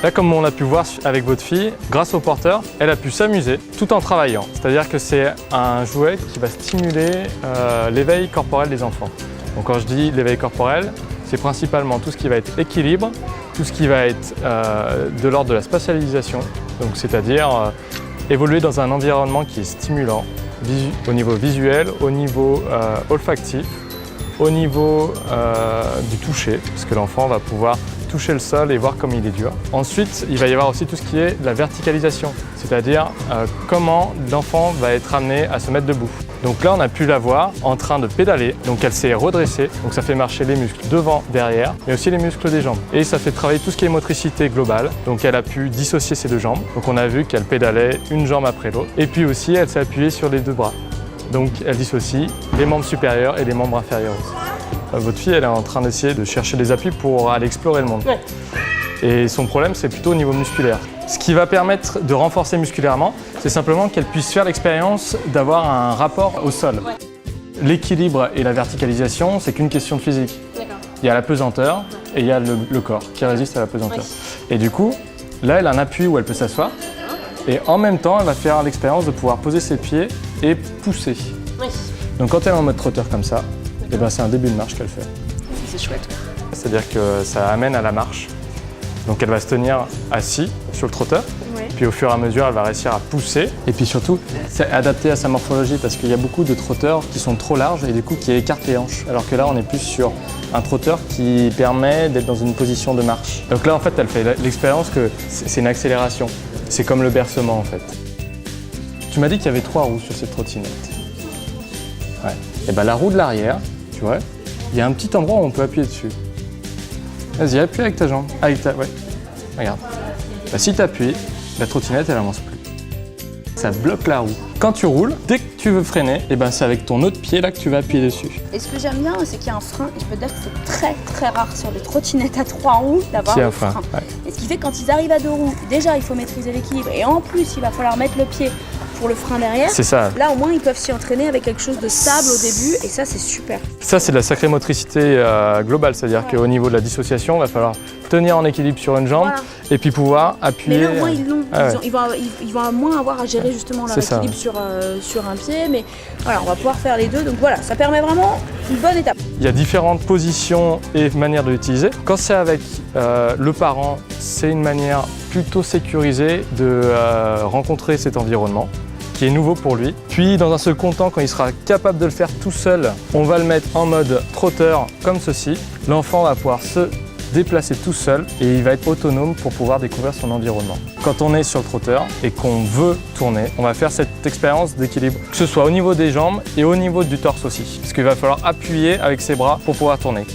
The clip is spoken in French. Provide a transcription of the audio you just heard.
Là, comme on a pu voir avec votre fille, grâce au porteur, elle a pu s'amuser tout en travaillant. C'est-à-dire que c'est un jouet qui va stimuler l'éveil corporel des enfants. Donc quand je dis l'éveil corporel, c'est principalement tout ce qui va être équilibre, tout ce qui va être de l'ordre de la spatialisation, donc c'est-à-dire évoluer dans un environnement qui est stimulant, au niveau visuel, au niveau olfactif, au niveau du toucher, parce que l'enfant va pouvoir toucher le sol et voir comme il est dur. Ensuite, il va y avoir aussi tout ce qui est la verticalisation, c'est-à-dire comment l'enfant va être amené à se mettre debout. Donc là, on a pu la voir en train de pédaler, donc elle s'est redressée, donc ça fait marcher les muscles devant, derrière, mais aussi les muscles des jambes. Et ça fait travailler tout ce qui est motricité globale, donc elle a pu dissocier ses deux jambes. Donc on a vu qu'elle pédalait une jambe après l'autre, et puis aussi elle s'est appuyée sur les deux bras. Donc elle dissocie les membres supérieurs et les membres inférieurs aussi. Votre fille, elle est en train d'essayer de chercher des appuis pour aller explorer le monde. Ouais. Et son problème, c'est plutôt au niveau musculaire. Ce qui va permettre de renforcer musculairement, c'est simplement qu'elle puisse faire l'expérience d'avoir un rapport au sol. Ouais. L'équilibre et la verticalisation, c'est qu'une question de physique. Il y a la pesanteur et il y a le corps qui résiste à la pesanteur. Oui. Et du coup, là, elle a un appui où elle peut s'asseoir. Et en même temps, elle va faire l'expérience de pouvoir poser ses pieds et pousser. Oui. Donc quand elle est en mode trotteur comme ça, eh ben, c'est un début de marche qu'elle fait. C'est chouette. C'est-à-dire que ça amène à la marche. Donc elle va se tenir assise sur le trotteur. Ouais. Puis au fur et à mesure, elle va réussir à pousser. Et puis surtout, c'est adapté à sa morphologie parce qu'il y a beaucoup de trotteurs qui sont trop larges et du coup qui écartent les hanches. Alors que là, on est plus sur un trotteur qui permet d'être dans une position de marche. Donc là, en fait, elle fait l'expérience que c'est une accélération. C'est comme le bercement, en fait. Tu m'as dit qu'il y avait 3 roues sur cette trottinette. Ouais. Et ben la roue de l'arrière, tu vois, il y a un petit endroit où on peut appuyer dessus. Vas-y, appuie avec ta jambe. Ouais. Regarde. Bah, si tu appuies, la trottinette, elle avance plus. Ça bloque la roue. Quand tu roules, dès que tu veux freiner, et ben c'est avec ton autre pied là que tu vas appuyer dessus. Et ce que j'aime bien, c'est qu'il y a un frein. Je peux te dire que c'est très très rare sur les trottinettes à 3 roues d'avoir un frein. Ouais. Et ce qui fait que quand ils arrivent à 2 roues, déjà il faut maîtriser l'équilibre et en plus il va falloir mettre le pied pour le frein derrière. C'est ça. Là au moins ils peuvent s'y entraîner avec quelque chose de stable au début et ça c'est super. Ça c'est de la sacrée motricité globale, c'est-à-dire qu'au niveau de la dissociation, il va falloir tenir en équilibre sur une jambe et puis pouvoir appuyer. Mais là au moins ils l'ont. Ils vont moins avoir à gérer justement leur équilibre sur un pied, mais voilà, on va pouvoir faire les deux. Donc voilà, ça permet vraiment une bonne étape. Il y a différentes positions et manières de l'utiliser. Quand c'est avec le parent, c'est une manière plutôt sécurisée de rencontrer cet environnement qui est nouveau pour lui. Puis dans un second temps, quand il sera capable de le faire tout seul, on va le mettre en mode trotteur comme ceci. L'enfant va pouvoir se déplacer tout seul et il va être autonome pour pouvoir découvrir son environnement. Quand on est sur le trotteur et qu'on veut tourner, on va faire cette expérience d'équilibre, que ce soit au niveau des jambes et au niveau du torse aussi, parce qu'il va falloir appuyer avec ses bras pour pouvoir tourner.